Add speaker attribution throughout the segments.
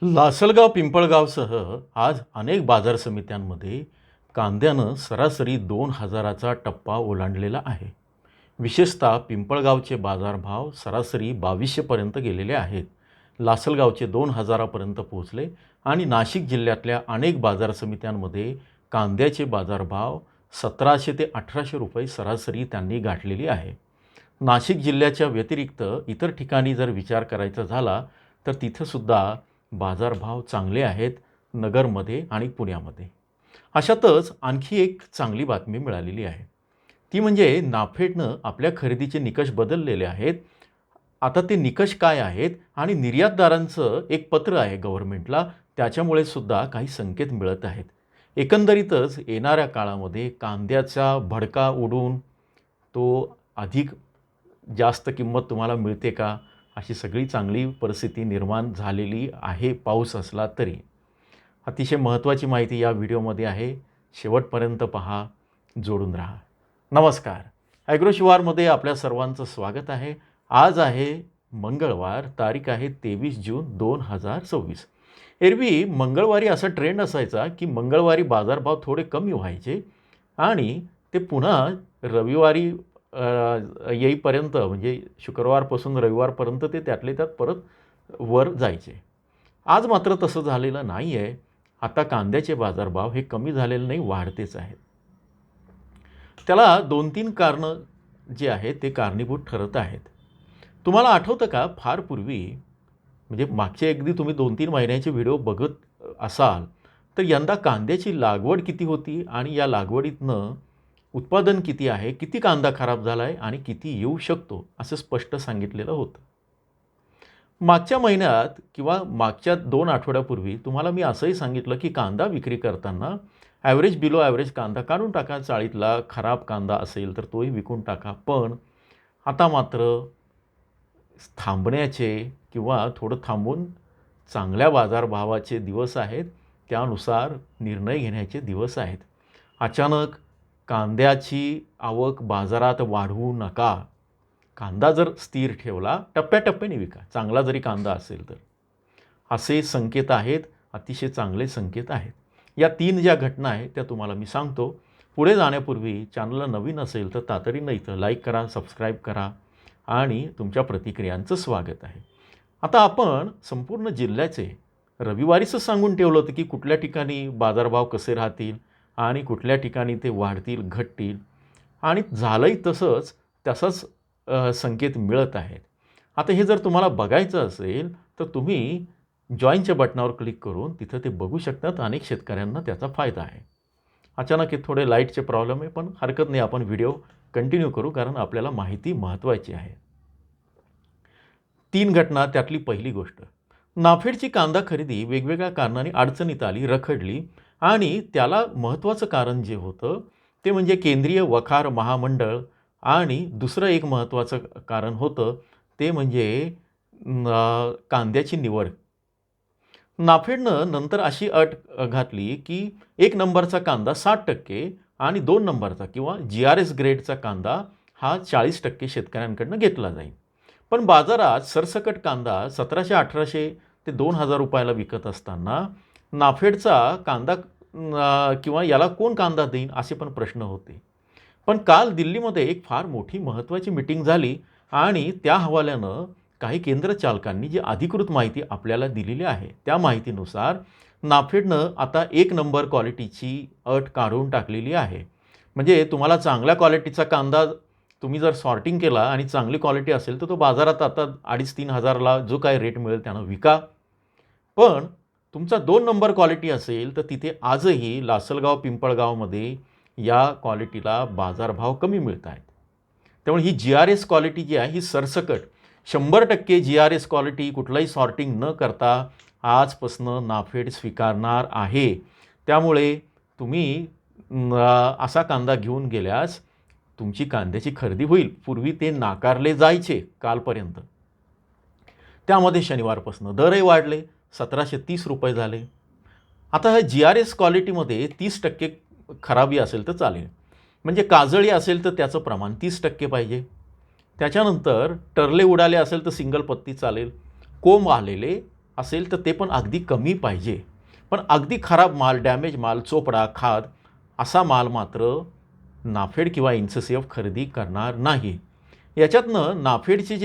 Speaker 1: लासलगाव पिंपळगावसह आज अनेक बाजार समित्यांमध्ये कांद्यानं सरासरी 2,000चा टप्पा ओलांडलेला आहे. विशेषतः पिंपळगावचे बाजारभाव सरासरी 2,200पर्यंत गेलेले आहेत. लासलगावचे 2,000पर्यंत पोहोचले आणि नाशिक जिल्ह्यातल्या अनेक बाजार समित्यांमध्ये कांद्याचे बाजारभाव 1,700 ते 1,800 रुपये सरासरी त्यांनी गाठलेली आहे. नाशिक जिल्ह्याच्या व्यतिरिक्त इतर ठिकाणी जर विचार करायचा झाला तर तिथंसुद्धा बाजारभाव चांगले आहेत, नगरमध्ये आणि पुण्यामध्ये. अशातच आणखी एक चांगली बातमी मिळालेली आहे. ती म्हणजे नाफेडनं आपल्या खरेदीचे निकष बदललेले आहेत. आता ते निकष काय आहेत आणि निर्यातदारांचं एक पत्र आहे गव्हर्नमेंटला, त्याच्यामुळे सुद्धा काही संकेत मिळत आहेत. एकंदरीतच येणाऱ्या काळामध्ये कांद्याचा भडका उडून तो अधिक जास्त किंमत तुम्हाला मिळते का, अशी सगळी चांगली परिस्थिती निर्माण झालेली आहे पाऊस असला तरी. अतिशय महत्त्वाची माहिती या व्हिडिओमध्ये आहे. शेवटपर्यंत पहा, जोडून राहा. नमस्कार, ॲग्रोशिवारमध्ये आपल्या सर्वांचं स्वागत आहे. आज आहे मंगळवार, तारीख आहे 23 जून 2024. एरवी मंगळवारी असा ट्रेंड असायचा की मंगळवारी बाजारभाव थोडे कमी व्हायचे आणि ते पुन्हा रविवारी येईपर्यंत म्हणजे शुक्रवारपासून रविवारपर्यंत ते त्यातले त्यात परत वर जायचे. आज मात्र तसं झालेलं नाही आहे. आता कांद्याचे बाजारभाव हे कमी झालेले नाही, वाढतेच आहेत. त्याला 2-3 कारणं जी आहेत ते कारणीभूत ठरत आहेत. तुम्हाला आठवतं का, फार पूर्वी म्हणजे मागचे अगदी तुम्ही 2-3 महिन्याचे व्हिडिओ बघत असाल तर यंदा कांद्याची लागवड किती होती आणि या लागवडीतनं उत्पादन किती आहे, किती कांदा खराब झाला आहे आणि किती येऊ शकतो, असं स्पष्ट सांगितलेलं होतं. मागच्या महिन्यात किंवा मागच्या 2 आठवड्यापूर्वी तुम्हाला मी असंही सांगितलं की कांदा विक्री करताना ॲव्हरेज बिलो ॲव्हरेज कांदा काढून टाका. चाळीतला खराब कांदा असेल तर तोही विकून टाका. पण आता मात्र थांबण्याचे किंवा थोडं थांबून चांगल्या बाजारभावाचे दिवस आहेत. त्यानुसार निर्णय घेण्याचे दिवस आहेत. अचानक कांद्याची आवक बाजारात वाढवू नका. कांदा जर स्थिर ठेवला, टप्प्याटप्प्याने विका, चांगला जरी कांदा असेल तर. असे संकेत आहेत, अतिशय चांगले संकेत आहेत. या 3 ज्या घटना आहेत त्या तुम्हाला मी सांगतो. पुढे जाण्यापूर्वी चॅनलला नवीन असेल तर तातडीनं इथं लाईक करा, सबस्क्राईब करा आणि तुमच्या प्रतिक्रियांचं स्वागत आहे. आता आपण संपूर्ण जिल्ह्याचे रविवारीच सांगून ठेवलं होतं की कुठल्या ठिकाणी बाजारभाव कसे राहतील आणि कुठल्या ठिकाणी ते वाढतील, घटतील आणि झालंही तसंच संकेत मिळत आहेत. आता हे जर तुम्हाला बघायचं असेल तर तुम्ही जॉईनच्या बटनावर क्लिक करून तिथं ते बघू शकतात. अनेक शेतकऱ्यांना त्याचा फायदा आहे. अचानक हे थोडे लाईटचे प्रॉब्लेम आहे, पण हरकत नाही, आपण व्हिडिओ कंटिन्यू करू कारण आपल्याला माहिती महत्त्वाची आहे. 3 घटना. त्यातली पहिली गोष्ट, नाफेडची कांदा खरेदी वेगवेगळ्या कारणाने अडचणीत आली, रखडली आणि त्याला महत्त्वाचं कारण जे होतं ते म्हणजे केंद्रीय वखार महामंडळ आणि दुसरं एक महत्त्वाचं कारण होतं ते म्हणजे कांद्याची निवड. नाफेडनं नंतर अशी अट घातली की 1 नंबरचा कांदा 60% आणि 2 नंबरचा किंवा GRS ग्रेडचा कांदा हा 40% शेतकऱ्यांकडनं घेतला जाईल. पण बाजारात सरसकट कांदा 1,700-1,800 ते 2,000 रुपयाला विकत असताना नाफेडचा कांदा किंवा याला कोण कांदा देईन असे पण प्रश्न होते. पण काल दिल्लीमध्ये एक फार मोठी महत्त्वाची मीटिंग झाली आणि त्या हवाल्यानं काही केंद्र चालकांनी जी अधिकृत माहिती आपल्याला दिलेली आहे त्या माहितीनुसार नाफेडनं आता 1 नंबर क्वालिटीची अट काढून टाकलेली आहे. म्हणजे तुम्हाला चांगल्या क्वालिटीचा कांदा तुम्ही जर सॉर्टिंग केला आणि चांगली क्वालिटी असेल तर तो बाजारात आता 2,500-3 हजारला जो काही रेट मिळेल त्यानं विका. पण तुमचा 2 नंबर क्वालिटी असेल तर तिथे आजही लासलगाव पिंपळगावमध्ये या क्वालिटीला बाजारभाव कमी मिळत आहेत. त्यामुळे ही GRS क्वालिटी जी आहे ही सरसकट 100% GRS क्वालिटी कुठलाही सॉर्टिंग न करता आजपासून नाफेड स्वीकारणार आहे. त्यामुळे तुम्ही असा कांदा घेऊन गेल्यास तुमची कांद्याची खरेदी होईल. पूर्वी ते नाकारले जायचे कालपर्यंत. त्यामध्ये शनिवारपासून दरही वाढले, 1,730 रुपये झाले. आता ह्या GRS क्वालिटीमध्ये 30% खराबी असेल तर चालेल. म्हणजे काजळी असेल तर त्याचं प्रमाण 30% पाहिजे. त्याच्यानंतर टरले उडाले असेल तर सिंगल पत्ती चालेल. कोंब आलेले असेल तर ते पण अगदी कमी पाहिजे. पण अगदी खराब माल, डॅमेज माल, चोपडा, खाद असा माल मात्र नाफेड किंवा NCCF खरेदी करणार नाही. याच्यातनं नाफेडच्या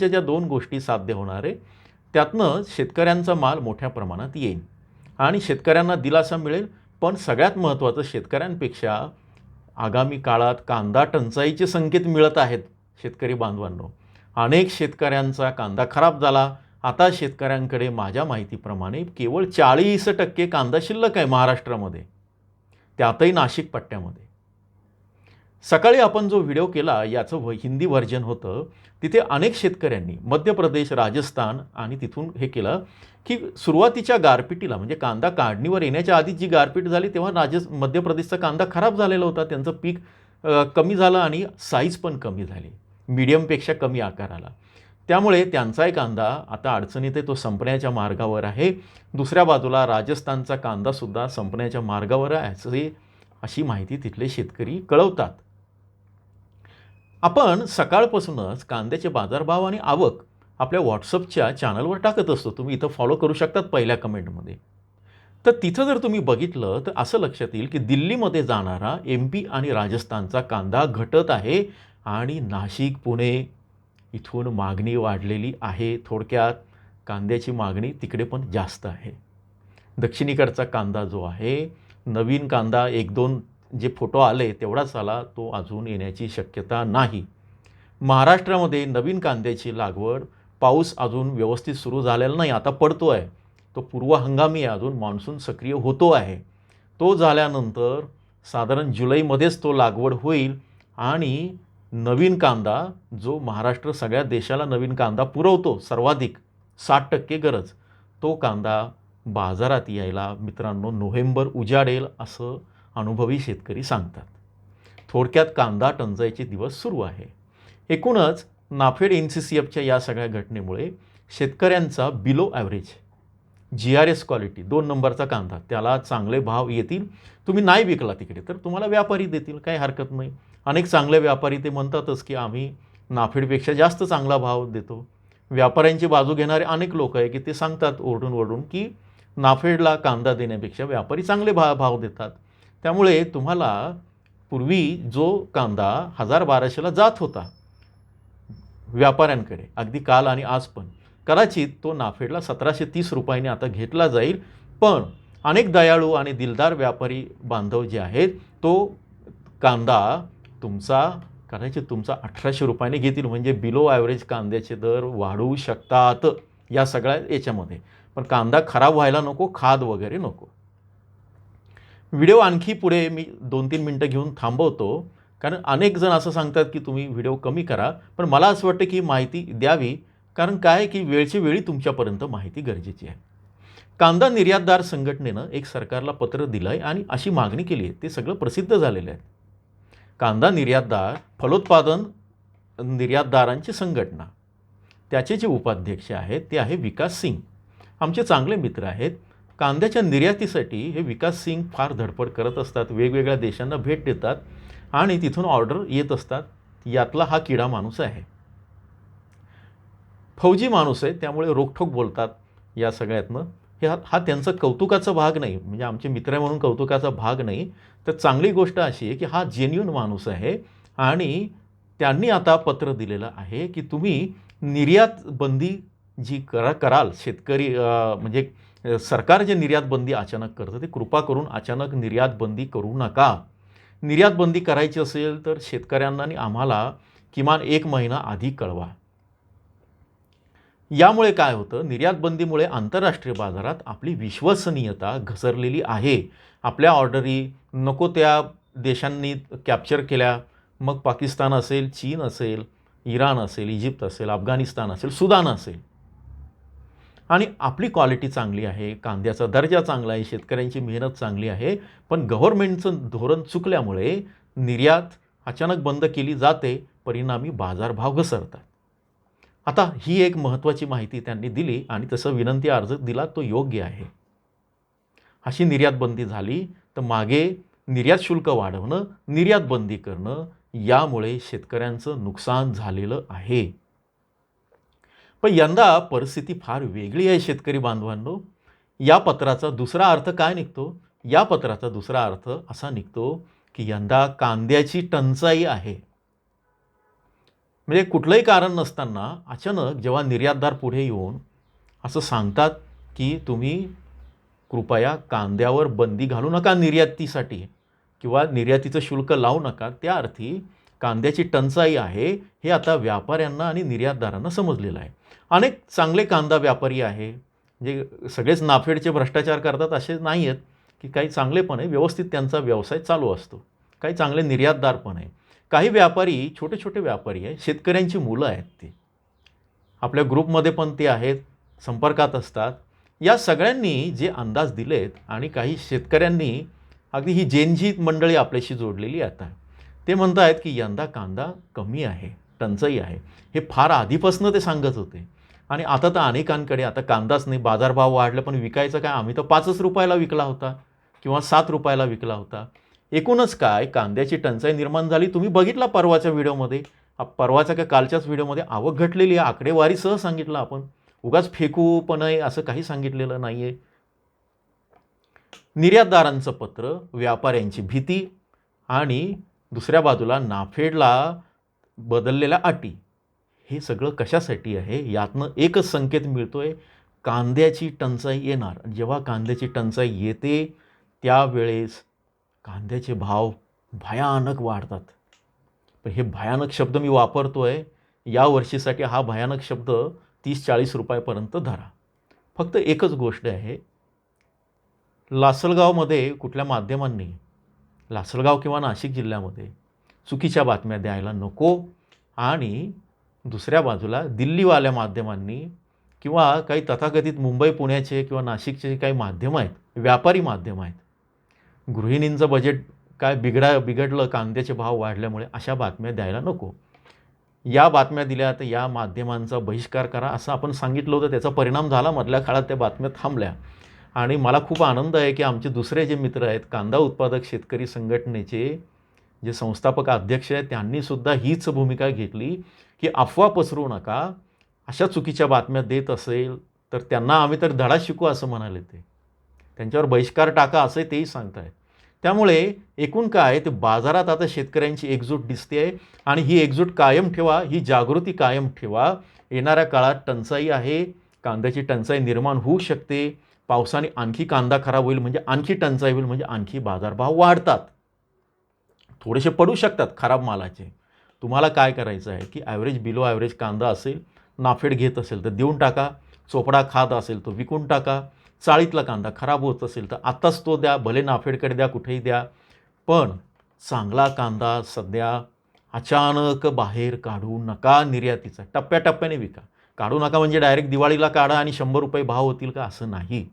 Speaker 1: ज्या 2 गोष्टी साध्य होणार आहे, त्यातनं शेतकऱ्यांचा माल मोठ्या प्रमाणात येईल आणि शेतकऱ्यांना दिलासा मिळेल. पण सगळ्यात महत्त्वाचं, शेतकऱ्यांपेक्षा आगामी काळात कांदा टंचाईचे संकेत मिळत आहेत शेतकरी बांधवांनो. अनेक शेतकऱ्यांचा कांदा खराब झाला. आता शेतकऱ्यांकडे माझ्या माहितीप्रमाणे केवळ 40% कांदा शिल्लक आहे महाराष्ट्रामध्ये, त्यातही नाशिक पट्ट्यामध्ये. सकाळी आपण जो व्हिडिओ केला याचं हिंदी व्हर्जन होतं. तिथे अनेक शेतकऱ्यांनी मध्य प्रदेश, राजस्थान आणि तिथून हे केलं की सुरुवातीच्या गारपिटीला, म्हणजे कांदा काढणीवर येण्याच्या आधी जी गारपीट झाली तेव्हा मध्य प्रदेशचा कांदा खराब झालेला होता. त्यांचं पीक कमी झालं आणि साईज पण कमी झाली, मीडियमपेक्षा कमी आकार आला. त्यामुळे त्यांचाही कांदा आता अडचणीत आहे, तो संपण्याच्या मार्गावर आहे. दुसऱ्या बाजूला राजस्थानचा कांदासुद्धा संपण्याच्या मार्गावर आहे अशी माहिती तिथले शेतकरी कळवतात. आपण सकाळपासूनच कांद्याचे बाजारभाव आणि आवक आपल्या व्हॉट्सअपच्या चॅनलवर टाकत असतो. तुम्ही इथं फॉलो करू शकतात पहिल्या कमेंटमध्ये. तर तिथं जर तुम्ही बघितलं तर असं लक्षात येईल की दिल्लीमध्ये जाणारा MP आणि राजस्थानचा कांदा घटत आहे आणि नाशिक, पुणे इथून मागणी वाढलेली आहे. थोडक्यात कांद्याची मागणी तिकडे पण जास्त आहे. दक्षिणेकडचा कांदा जो आहे, नवीन कांदा 1-2 जे फोटो आले तेवढाच आला, तो अजून येण्याची शक्यता नाही. महाराष्ट्रामध्ये नवीन कांद्याची लागवड, पाऊस अजून व्यवस्थित सुरू झालेला नाही, आता पडतो आहे. तो पूर्व हंगामी आहे, अजून मान्सून सक्रिय होतो आहे. तो झाल्यानंतर साधारण जुलैमध्येच तो लागवड होईल आणि नवीन कांदा, जो महाराष्ट्र सगळ्या देशाला नवीन कांदा पुरवतो सर्वाधिक, 60% गरज, तो कांदा बाजारात यायला मित्रांनो नोव्हेंबर उजाडेल असं अनुभवी शेतकरी सांगतात. थोडक्यात कांदा टंचाईचे दिवस सुरू आहे. एकूणच नाफेड NCCFच्या या सगळ्या घटनेमुळे शेतकऱ्यांचा बिलो ॲव्हरेज GRS क्वालिटी 2 नंबरचा कांदा, त्याला चांगले भाव येतील. तुम्ही नाही विकला तिकडे तर तुम्हाला व्यापारी देतील, काही हरकत नाही. अनेक चांगले व्यापारी ते म्हणतातच की आम्ही नाफेडपेक्षा जास्त चांगला भाव देतो. व्यापाऱ्यांची बाजू घेणारे अनेक लोक आहे की ते सांगतात ओरडून की नाफेडला कांदा देण्यापेक्षा व्यापारी चांगले भाव देतात. त्यामुळे तुम्हाला पूर्वी जो कांदा 1000-1200ला जात होता व्यापाऱ्यांकडे, अगदी काल आणि आज पण, कदाचित तो नाफेडला 1730 रुपयांनी आता घेतला जाईल. पण अनेक दयाळू आणि दिलदार व्यापारी बांधव जे आहेत, तो कांदा कदाचित तुमचा 1800 रुपयांनी घेतील. म्हणजे बिलो ॲव्हरेज कांद्याचे दर वाढवू शकतात या सगळ्या याच्यामध्ये. पण कांदा खराब व्हायला नको, खाद वगैरे नको. व्हिडिओ आणखी पुढे मी 2-3 मिनटं घेऊन थांबवतो, कारण अनेक जण असं सांगतात की तुम्ही व्हिडिओ कमी करा. पण मला असं वाटतं की माहिती द्यावी, कारण काय आहे की वेळच्या वेळी तुमच्यापर्यंत माहिती गरजेची आहे. कांदा निर्यातदार संघटनेनं एक सरकारला पत्र दिलं आहे आणि अशी मागणी केली आहे. ते सगळं प्रसिद्ध झालेलं आहे. कांदा निर्यातदार, फलोत्पादन निर्यातदारांची संघटना, त्याचे जे उपाध्यक्ष आहेत ते आहे विकास सिंग. आमचे चांगले मित्र आहेत. कांद्याच्या निर्यातीसाठी हे विकास सिंग फार धडपड करत असतात, वेगवेगळ्या देशांना भेट देतात आणि तिथून ऑर्डर येत असतात. यातला हा किडा माणूस आहे. फौजी माणूस आहे, त्यामुळे रोखठोक बोलतात या सगळ्यातनं. हा त्यांचा कौतुकाचा भाग नाही, म्हणजे आमचे मित्र म्हणून कौतुकाचा भाग नाही. तर चांगली गोष्ट अशी आहे की हा जेन्युइन माणूस आहे आणि त्यांनी आता पत्र दिलेलं आहे की तुम्ही निर्यात बंदी जी कराल, शेतकरी म्हणजे सरकार जे निर्यात बंदी अचानक करतं, ते कृपा करून अचानक निर्यात बंदी करू नका. निर्यात बंदी करायची असेल तर शेतकऱ्यांना आणि आम्हाला किमान 1 महिना आधी कळवा. यामुळे काय होतं, निर्यात बंदीमुळे आंतरराष्ट्रीय बाजारात आपली विश्वसनीयता घसरलेली आहे. आपल्या ऑर्डरी नको त्या देशांनी कॅप्चर केल्या, मग पाकिस्तान असेल, चीन असेल, इराण असेल, इजिप्त असेल, अफगाणिस्तान असेल, सुदान असेल. आणि आपली क्वालिटी चांगली आहे, कांद्याचा दर्जा चांगला आहे, शेतकऱ्यांची मेहनत चांगली आहे. पण गव्हर्नमेंटचं धोरण चुकल्यामुळे निर्यात अचानक बंद केली जाते, परिणामी बाजारभाव घसरतात. आता ही एक महत्त्वाची माहिती त्यांनी दिली आणि तसं विनंती अर्ज दिला, तो योग्य आहे. अशी निर्यात बंदी झाली तर मागे निर्यात शुल्क वाढवणं, निर्यात बंदी करणं, यामुळे शेतकऱ्यांचं नुकसान झालेलं आहे. पण यंदा परिस्थिती फार वेगळी आहे शेतकरी बांधवांनो. या पत्राचा दुसरा अर्थ काय निघतो? या पत्राचा दुसरा अर्थ असा निघतो की यंदा कांद्याची टंचाई आहे. म्हणजे कुठलंही कारण नसताना अचानक जेव्हा निर्यातदार पुढे येऊन असं सांगतात की तुम्ही कृपया कांद्यावर बंदी घालू नका निर्यातीसाठी किंवा निर्यातीचं शुल्क लावू नका, त्या अर्थी कांद्याची टंचाई आहे हे आता व्यापाऱ्यांना आणि निर्यातदारांना समजलेलं आहे. अनेक चांगले कांदा व्यापारी आहे, म्हणजे सगळेच नाफेडचे भ्रष्टाचार करतात असे नाही आहेत, की काही चांगले पण आहे, व्यवस्थित त्यांचा व्यवसाय चालू असतो. काही चांगले निर्यातदार पण आहे. काही व्यापारी छोटे छोटे व्यापारी आहे, शेतकऱ्यांची मुलं आहेत ते. आपल्या ग्रुपमध्ये पण ते आहेत, संपर्कात असतात. या सगळ्यांनी जे अंदाज दिलेत आणि काही शेतकऱ्यांनी अगदी ही जेनजी मंडळी आपल्याशी जोडलेली आता ते म्हणत आहेत की यंदा कांदा कमी आहे, टंचाई आहे. हे फार आधीपासून ते सांगत होते आणि आता तर अनेकांकडे आता कांदाच नाही, बाजारभाव वाढले पण विकायचं काय? आम्ही तर 5च रुपयाला विकला होता किंवा 7 रुपयाला विकला होता. एकूणच काय कांद्याची टंचाई निर्माण झाली. तुम्ही बघितला परवाच्या व्हिडिओमध्ये, परवाच्या काय कालच्याच व्हिडिओमध्ये आवक घटलेली आहे, आकडेवारीसह सांगितलं आपण. उगाच फेकू पण आहे असं काही सांगितलेलं नाही आहे. निर्यातदारांचं पत्र, व्यापाऱ्यांची भीती आणि दुसऱ्या बाजूला नाफेडला बदललेल्या अटी, हे सगळं कशासाठी आहे? यातनं एकच संकेत मिळतोय, कांद्याची टंचाई येणार. जेव्हा कांद्याची टंचाई येते त्यावेळेस कांद्याचे भाव भयानक वाढतात. पण हे भयानक शब्द मी वापरतोय या वर्षीसाठी, हा भयानक शब्द 30-40 रुपयापर्यंत धरा. फक्त एकच गोष्ट आहे, लासलगावमध्ये कुठल्या माध्यमांनी, लासलगाव किंवा नाशिक जिल्ह्यामध्ये चुकीच्या बातम्या द्यायला नको आणि दुसऱ्या बाजूला दिल्लीवाल्या माध्यमांनी किंवा काही तथाकथित मुंबई पुण्याचे किंवा नाशिकचे काही माध्यमं आहेत, व्यापारी माध्यमं आहेत, गृहिणींचं बजेट काय बिघडलं कांद्याचे भाव वाढल्यामुळे, अशा बातम्या द्यायला नको. या बातम्या दिल्या तर या माध्यमांचा बहिष्कार करा असं आपण सांगितलं होतं. त्याचा परिणाम झाला, मधल्या काळात त्या बातम्या थांबल्या. आणि मला खूप आनंद आहे की आमचे दुसरे जे मित्र आहेत, कांदा उत्पादक शेतकरी संघटनेचे जे संस्थापक अध्यक्ष आहेत, त्यांनीसुद्धा हीच भूमिका घेतली की अफवा पसरवू नका. अशा चुकीच्या बातम्या देत असेल तर त्यांना आम्ही तर धडा शिकू असं म्हणाले ते. त्यांच्यावर बहिष्कार टाका असं तेही सांगत आहेत. त्यामुळे एकूण काय, ते बाजारात आता शेतकऱ्यांची एकजूट दिसते आहे आणि ही एकजूट कायम ठेवा, ही जागृती कायम ठेवा. येणाऱ्या काळात टंचाई आहे, कांद्याची टंचाई निर्माण होऊ शकते. पावसाने आणखी कांदा खराब होईल म्हणजे आणखी टंचाई होईल, म्हणजे आणखी बाजारभाव वाढतात. थोडेसे पडू शकतात खराब मालाचे. तुम्हाला काय करायचं आहे की ॲव्हरेज बिलो ॲव्हरेज कांदा असेल, नाफेड घेत असेल तर देऊन टाका, चोपडा खात असेल तो विकून टाका. चाळीतला कांदा खराब होत असेल तर आत्ताच तो द्या, भले नाफेडकडे द्या, कुठेही द्या. पण चांगला कांदा सध्या अचानक बाहेर काढू नका. निर्यातीचा टप्प्याटप्प्याने विका. काढू नका म्हणजे डायरेक्ट दिवाळीला काढा आणि 100 रुपये भाव होतील का, असं नाही.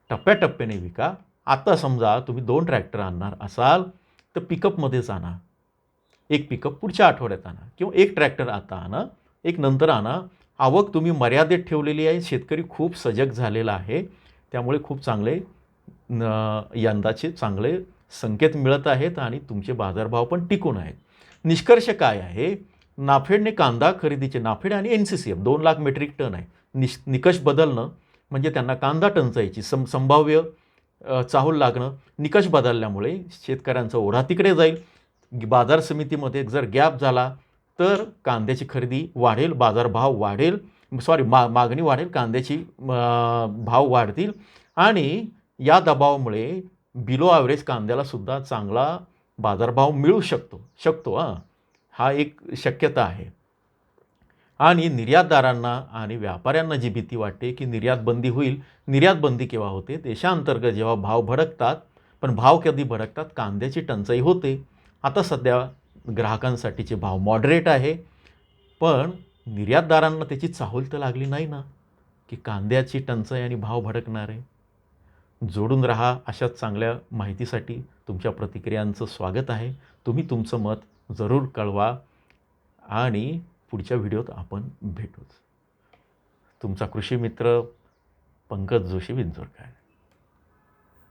Speaker 1: टप्प्याटप्प्याने विका. आता समजा तुम्ही 2 ट्रॅक्टर आणणार असाल तर पिकअपमध्येच आणा. एक पिकअप पुढच्या आठवड्यात आणा किंवा एक ट्रॅक्टर आता आणा, एक नंतर आणा. आवक तुम्ही मर्यादित ठेवलेली आहे. शेतकरी खूप सजग झालेला आहे. त्यामुळे खूप चांगले यंदाचे चांगले संकेत मिळत आहेत आणि तुमचे बाजारभाव पण टिकून आहेत. निष्कर्ष काय आहे? नाफेडने कांदा खरेदीचे, नाफेड आणि NCCF 2 लाख मेट्रिक टन आहे. निकष बदलणं म्हणजे त्यांना कांदा टंचाईची संभाव्य चाहूल लागणं. निकष बदलल्यामुळे शेतकऱ्यांचा ओढा तिकडे जाईल. बाजार समितीमध्ये जर गॅप झाला तर कांद्याची खरेदी वाढेल, बाजारभाव वाढेल, मागणी वाढेल, कांद्याची भाव वाढतील आणि या दबावामुळे बिलो ॲव्हरेज कांद्याला सुद्धा चांगला बाजारभाव मिळू शकतो. हा एक शक्यता आहे. आणि निर्यातदारांना आणि व्यापाऱ्यांना जी भीती वाटते की निर्यात बंदी होईल, निर्यात बंदी केव्हा होते? देशांतर्गत जेव्हा भाव भडकतात. पण भाव कधी भडकतात? कांद्याची टंचाई होते. आता सध्या ग्राहकांसाठीचे भाव मॉडरेट आहे, पण निर्यातदारांना त्याची चाहूल तर लागली नाही ना की कांद्याची टंचाई आणि भाव भडकणार आहे. जोडून राहा. अशाच चांगल्या माहितीसाठी तुमच्या प्रतिक्रियांचं स्वागत आहे. तुम्ही तुमचं मत जरूर कळवा आणि पुढच्या व्हिडिओत आपण भेटूच. तुमचा कृषी मित्र पंकज जोशी विंचूरकर.